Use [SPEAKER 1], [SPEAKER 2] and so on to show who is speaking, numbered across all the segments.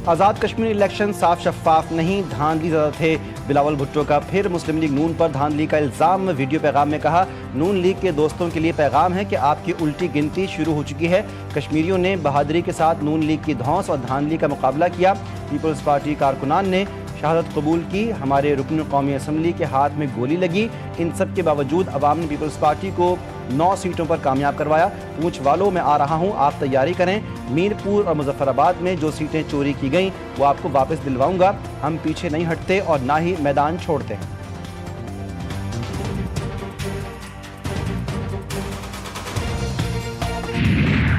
[SPEAKER 1] Azad Kashmir election صاف شفاف نہیں، دھاندلی زیادہ تھے۔ بلاول بھٹو کا پھر مسلم لیگ نون پر دھاندلی کا الزام۔ ویڈیو پیغام میں کہا، نون لیگ کے دوستوں کے لیے پیغام ہے کہ آپ کی الٹی گنتی شروع ہو چکی ہے۔ کشمیریوں نے بہادری کے ساتھ نون لیگ کی دھونس اور دھاندلی کا مقابلہ کیا۔ پیپلز پارٹی کارکنان نے شہادت قبول کی۔ ہمارے رکن قومی اسمبلی کے ہاتھ میں گولی لگی۔ ان سب کے باوجود عوام نے پیپلز پارٹی کو 9 سیٹوں پر کامیاب کروایا۔ پونچھ والوں میں آ رہا ہوں، آپ تیاری کریں۔ میر پور اور مظفر آباد میں جو سیٹیں چوری کی گئیں وہ آپ کو واپس دلواؤں گا۔ ہم پیچھے نہیں ہٹتے اور نہ ہی میدان چھوڑتے ہیں۔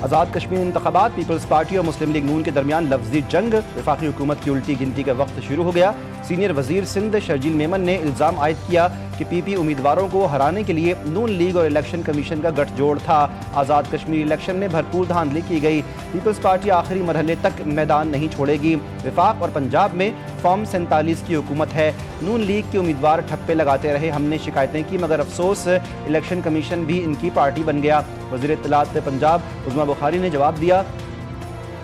[SPEAKER 1] آزاد کشمیر انتخابات، پیپلز پارٹی اور مسلم لیگ نون کے درمیان لفظی جنگ۔ وفاقی حکومت کی الٹی گنتی کا وقت شروع ہو گیا۔ سینئر وزیر سندھ شرجیل میمن نے الزام عائد کیا کہ پی پی امیدواروں کو ہرانے کے لیے نون لیگ اور الیکشن کمیشن کا گٹھ جوڑ تھا۔ آزاد کشمیر الیکشن میں بھرپور دھاندلی کی گئی۔ پیپلز پارٹی آخری مرحلے تک میدان نہیں چھوڑے گی۔ وفاق اور پنجاب میں فارم 47 کی حکومت ہے۔ نون لیگ کے امیدوار ٹھپے لگاتے رہے، ہم نے شکایتیں کی مگر افسوس الیکشن کمیشن بھی ان کی پارٹی بن گیا۔ وزیر اطلاعات پنجاب عظمیٰ بخاری نے جواب دیا،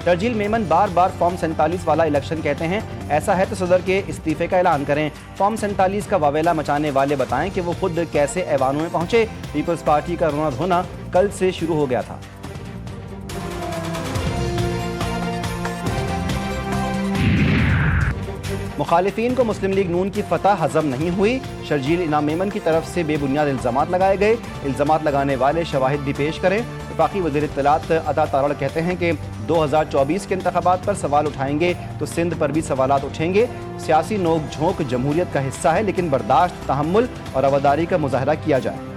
[SPEAKER 1] شرجیل میمن بار بار فارم 47 والا الیکشن کہتے ہیں، ایسا ہے تو صدر کے استعفے کا اعلان کریں۔ فارم 47 کا واویلا مچانے والے بتائیں کہ وہ خود کیسے ایوانوں میں پہنچے۔ پیپلز پارٹی کا رونا دھونا کل سے شروع ہو گیا تھا۔ مخالفین کو مسلم لیگ نون کی فتح ہضم نہیں ہوئی۔ شرجیل انعام میمن کی طرف سے بے بنیاد الزامات لگائے گئے۔ الزامات لگانے والے شواہد بھی پیش کریں۔ وفاقی وزیر اطلاعات عطا تارڑ کہتے ہیں کہ 2024 کے انتخابات پر سوال اٹھائیں گے تو سندھ پر بھی سوالات اٹھیں گے۔ سیاسی نوک جھونک جمہوریت کا حصہ ہے، لیکن برداشت، تحمل اور رواداری کا مظاہرہ کیا جائے۔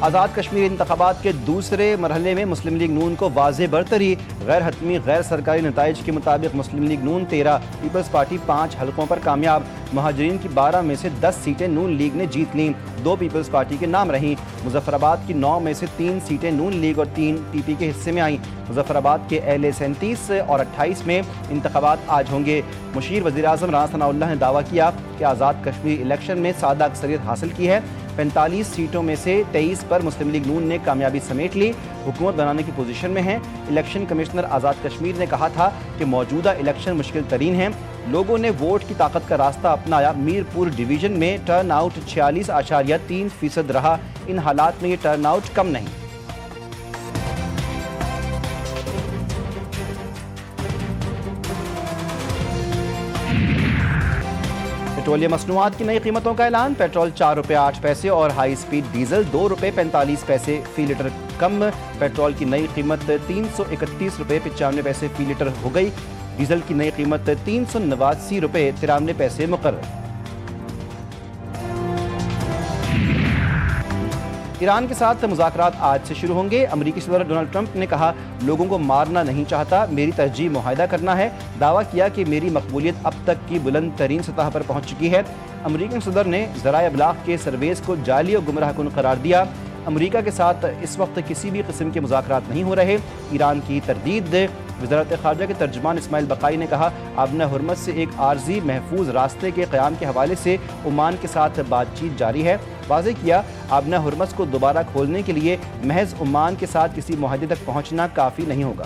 [SPEAKER 1] آزاد کشمیر انتخابات کے دوسرے مرحلے میں مسلم لیگ نون کو واضح برتری۔ غیر حتمی غیر سرکاری نتائج کے مطابق مسلم لیگ نون 13، پیپلز پارٹی 5 حلقوں پر کامیاب۔ مہاجرین کی 12 میں سے 10 سیٹیں نون لیگ نے جیت لیں، 2 پیپلز پارٹی کے نام رہیں۔ مظفر آباد کی 9 میں سے 3 سیٹیں نون لیگ اور 3 ٹی پی کے حصے میں آئیں۔ مظفر آباد کے اہل 37 اور 28 میں انتخابات آج ہوں گے۔ مشیر وزیر اعظم رانا ثناء اللہ نے دعویٰ کیا کہ آزاد کشمیر الیکشن میں سادہ اکثریت حاصل کی ہے۔ 45 سیٹوں میں سے 23 پر مسلم لیگ نون نے کامیابی سمیٹ لی، حکومت بنانے کی پوزیشن میں ہے۔ الیکشن کمشنر آزاد کشمیر نے کہا تھا کہ موجودہ الیکشن مشکل ترین ہے۔ لوگوں نے ووٹ کی طاقت کا راستہ اپنایا۔ میر پور ڈویژن میں ٹرن آؤٹ 46.3% رہا۔ ان حالات میں یہ ٹرن آؤٹ کم نہیں۔ پیٹرولیم مصنوعات کی نئی قیمتوں کا اعلان۔ پیٹرول 4 روپے 8 پیسے اور ہائی سپیڈ ڈیزل 2 روپے 45 پیسے فی لیٹر کم۔ پیٹرول کی نئی قیمت 331 روپے 95 پیسے فی لیٹر ہو گئی۔ ڈیزل کی نئی قیمت 389 روپے 93 پیسے مقرر۔ ایران کے ساتھ مذاکرات آج سے شروع ہوں گے۔ امریکی صدر ڈونلڈ ٹرمپ نے کہا، لوگوں کو مارنا نہیں چاہتا، میری ترجیح معاہدہ کرنا ہے۔ دعویٰ کیا کہ میری مقبولیت اب تک کی بلند ترین سطح پر پہنچ چکی ہے۔ امریکی صدر نے ذرائع ابلاغ کے سرویز کو جعلی اور گمراہ کن قرار دیا۔ امریکہ کے ساتھ اس وقت کسی بھی قسم کے مذاکرات نہیں ہو رہے۔ ایران کی تردید۔ وزارت خارجہ کے ترجمان اسماعیل بقائی نے کہا، آبنہ ہرمز سے ایک عارضی محفوظ راستے کے قیام کے حوالے سے عمان کے ساتھ بات چیت جاری ہے۔ واضح کیا، آبنہ ہرمز کو دوبارہ کھولنے کے لیے محض عمان کے ساتھ کسی معاہدے تک پہنچنا کافی نہیں ہوگا۔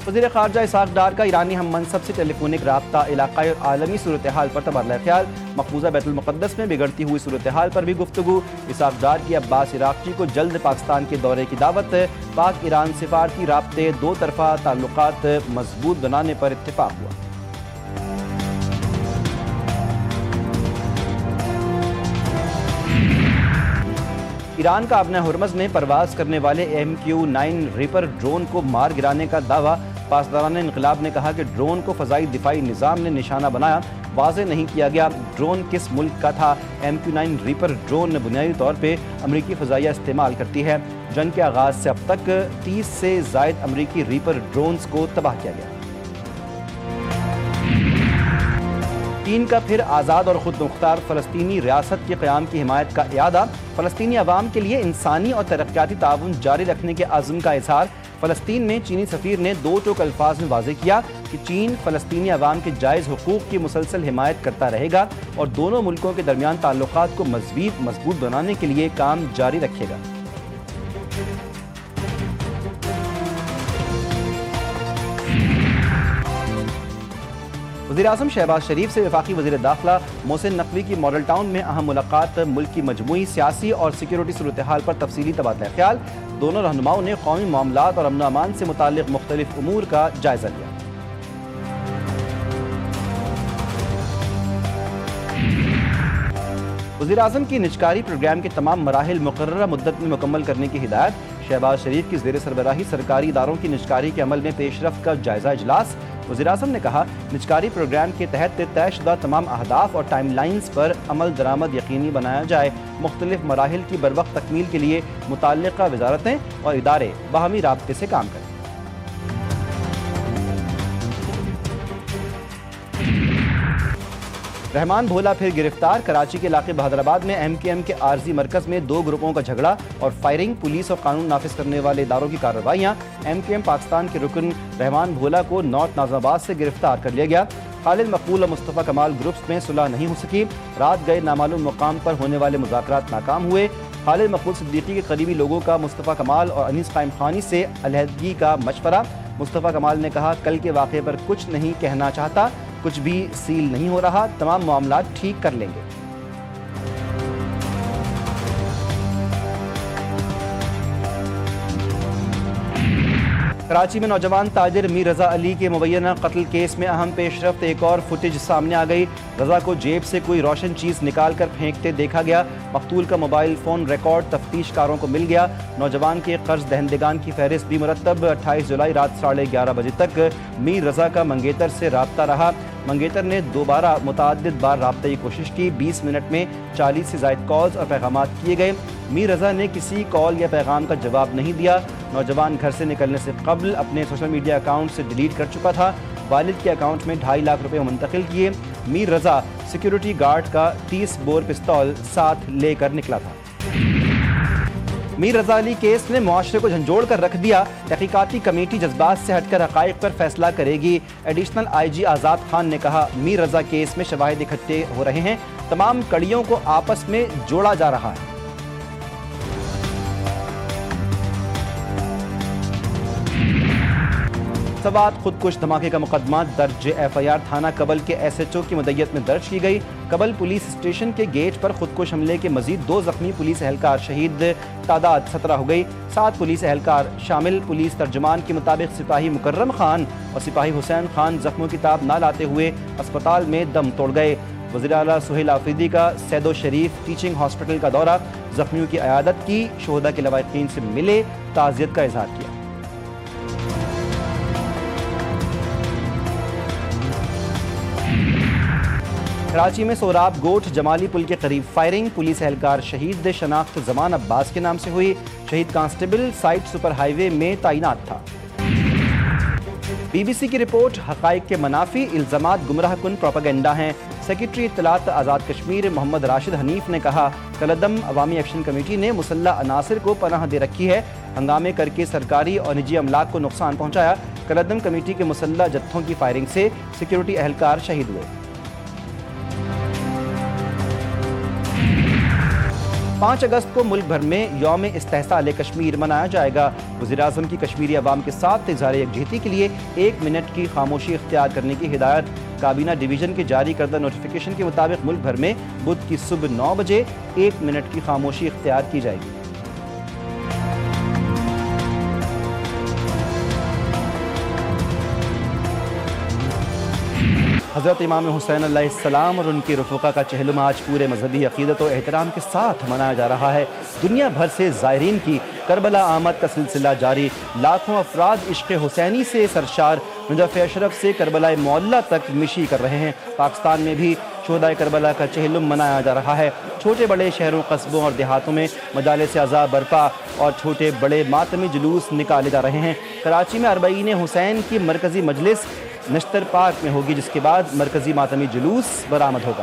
[SPEAKER 1] وزیر خارجہ اسحاق ڈار کا ایرانی ہم منصب سے ٹیلی فونک رابطہ، علاقائی اور عالمی صورتحال پر تبادلہ خیال۔ مقبوضہ بیت المقدس میں بگڑتی ہوئی صورتحال پر بھی گفتگو۔ اسحاق ڈار کی عباس عراقچی کو جلد پاکستان کے دورے کی دعوت۔ پاک ایران سفارتی رابطے، 2 طرفہ تعلقات مضبوط بنانے پر اتفاق ہوا۔ ایران کا آبنہ ہرمز میں پرواز کرنے والے MQ-9 ریپر ڈرون کو مار گرانے کا دعویٰ۔ پاسداران انقلاب نے کہا کہ ڈرون کو فضائی دفاعی نظام نے نشانہ بنایا، واضح نہیں کیا گیا ڈرون کس ملک کا تھا۔ MQ-9 ریپر ڈرون بنیادی طور پہ امریکی فضائیہ استعمال کرتی ہے۔ جنگ کے آغاز سے اب تک 30 سے زائد امریکی ریپر ڈرونز کو تباہ کیا گیا۔ چین کا پھر آزاد اور خود مختار فلسطینی ریاست کے قیام کی حمایت کا اعادہ۔ فلسطینی عوام کے لیے انسانی اور ترقیاتی تعاون جاری رکھنے کے عزم کا اظہار۔ فلسطین میں چینی سفیر نے دو ٹوک الفاظ میں واضح کیا کہ چین فلسطینی عوام کے جائز حقوق کی مسلسل حمایت کرتا رہے گا اور دونوں ملکوں کے درمیان تعلقات کو مزید مضبوط بنانے کے لیے کام جاری رکھے گا۔ وزیراعظم شہباز شریف سے وفاقی وزیر داخلہ محسن نقوی کی ماڈل ٹاؤن میں اہم ملاقات، ملک کی مجموعی سیاسی اور سیکیورٹی صورتحال پر تفصیلی تبادلہ خیال۔ دونوں رہنماؤں نے قومی معاملات اور امن و امان سے متعلق مختلف امور کا جائزہ لیا۔ وزیراعظم کی نجکاری پروگرام کے تمام مراحل مقررہ مدت میں مکمل کرنے کی ہدایت۔ شہباز شریف کی زیر سربراہی سرکاری اداروں کی نجکاری کے عمل میں پیش رفت کا جائزہ اجلاس۔ وزیراعظم نے کہا، نجکاری پروگرام کے تحت طے شدہ تمام اہداف اور ٹائم لائنز پر عمل درآمد یقینی بنایا جائے۔ مختلف مراحل کی بروقت تکمیل کے لیے متعلقہ وزارتیں اور ادارے باہمی رابطے سے کام کریں۔ رحمان بھولا پھر گرفتار۔ کراچی کے علاقے بہادرآباد میں ایم کیو ایم کے عارضی مرکز میں دو گروپوں کا جھگڑا اور فائرنگ، پولیس اور قانون نافذ کرنے والے اداروں کی کارروائیاں۔ ایم کیو ایم پاکستان کے رکن رحمان بھولا کو نارتھ ناظم آباد سے گرفتار کر لیا گیا۔ خالد مقبول اور مصطفیٰ کمال گروپس میں صلح نہیں ہو سکی۔ رات گئے نامعلوم مقام پر ہونے والے مذاکرات ناکام ہوئے۔ خالد مقبول صدیقی کے قریبی لوگوں کا مصطفیٰ کمال اور انیس قائم خانی سے علیحدگی کا مشورہ۔ مصطفیٰ کمال نے کہا، کل کے واقعے پر کچھ نہیں کہنا چاہتا، کچھ بھی سیل نہیں ہو رہا، تمام معاملات ٹھیک کر لیں گے۔ کراچی میں نوجوان تاجر میر رضا علی کے مبینہ قتل کیس میں اہم پیش رفت، ایک اور فوٹیج سامنے آ گئی۔ رضا کو جیب سے کوئی روشن چیز نکال کر پھینکتے دیکھا گیا۔ مقتول کا موبائل فون ریکارڈ تفتیش کاروں کو مل گیا۔ نوجوان کے قرض دہندگان کی فہرست بھی مرتب۔ 28 جولائی رات 11:30 بجے تک میر رضا کا منگیتر سے رابطہ رہا۔ منگیتر نے دوبارہ متعدد بار رابطے کی کوشش کی۔ 20 منٹ میں 40 سے زائد کالز اور پیغامات کیے گئے۔ میر رضا نے کسی کال یا پیغام کا جواب نہیں دیا۔ نوجوان گھر سے نکلنے سے قبل اپنے سوشل میڈیا اکاؤنٹ سے ڈیلیٹ کر چکا تھا۔ والد کے اکاؤنٹ میں 2.5 لاکھ روپے منتقل کیے۔ میر رضا سیکیورٹی گارڈ کا 30 بور پستول ساتھ لے کر نکلا تھا۔ میر رضا علی کیس نے معاشرے کو جھنجھوڑ کر رکھ دیا۔ تحقیقاتی کمیٹی جذبات سے ہٹ کر حقائق پر فیصلہ کرے گی۔ ایڈیشنل آئی جی آزاد خان نے کہا، میر رضا کیس میں شواہد اکٹھے ہو رہے ہیں، تمام کڑیوں کو آپس میں جوڑا جا رہا ہے۔ سوات خودکش دھماکے کا مقدمہ درج، ایف آئی آر تھانہ کبل کے ایس ایچ او کی مدعیت میں درج کی گئی۔ کبل پولیس اسٹیشن کے گیٹ پر خودکش حملے کے مزید 2 زخمی پولیس اہلکار شہید، تعداد 17 ہو گئی۔ 7 پولیس اہلکار شامل۔ پولیس ترجمان کے مطابق سپاہی مکرم خان اور سپاہی حسین خان زخموں کی تاب نہ لاتے ہوئے اسپتال میں دم توڑ گئے۔ وزیر اعلیٰ سہیل آفریدی کا سیدو شریف ٹیچنگ ہاسپٹل کا دورہ، زخمیوں کی عیادت کی، شہداء کے لواحقین سے ملے، تعزیت کا اظہار کیا۔ کراچی میں سوراب گوٹھ جمالی پل کے قریب فائرنگ، پولیس اہلکار شہید، شناخت زمان عباس کے نام سے ہوئی۔ شہید کانسٹیبل سائٹ سپر ہائی وے میں تعینات تھا۔ بی بی سی کی رپورٹ، حقائق کے منافی الزامات گمراہ کن پروپیگنڈا ہیں۔ سیکریٹری اطلاعات آزاد کشمیر محمد راشد حنیف نے کہا، کالعدم عوامی ایکشن کمیٹی نے مسلح عناصر کو پناہ دے رکھی ہے، ہنگامے کر کے سرکاری اور نجی املاک کو نقصان پہنچایا۔ کالعدم کمیٹی کے مسلح جتھوں کی فائرنگ سے سیکیورٹی اہلکار شہید ہوئے۔ 5 اگست کو ملک بھر میں یوم استحصال کشمیر منایا جائے گا۔ وزیراعظم کی کشمیری عوام کے ساتھ اظہار یکجہتی کے لیے 1 منٹ کی خاموشی اختیار کرنے کی ہدایت۔ کابینہ ڈویژن کے جاری کردہ نوٹیفیکیشن کے مطابق ملک بھر میں بدھ کی صبح 9 بجے 1 منٹ کی خاموشی اختیار کی جائے گی۔ حضرت امام حسین علیہ السلام اور ان کے رفقا کا چہلم آج پورے مذہبی عقیدت و احترام کے ساتھ منایا جا رہا ہے۔ دنیا بھر سے زائرین کی کربلا آمد کا سلسلہ جاری، لاکھوں افراد عشق حسینی سے سرشار، نجف اشرف سے کربلا معلیٰ تک مشی کر رہے ہیں۔ پاکستان میں بھی شہداء کربلا کا چہلم منایا جا رہا ہے۔ چھوٹے بڑے شہروں، قصبوں اور دیہاتوں میں مجالس عزا برپا اور چھوٹے بڑے ماتمی جلوس نکالے جا رہے ہیں۔ کراچی میں 40 حسین کی مرکزی مجلس نشتر پارک میں ہوگی، جس کے بعد مرکزی ماتمی جلوس برآمد ہوگا۔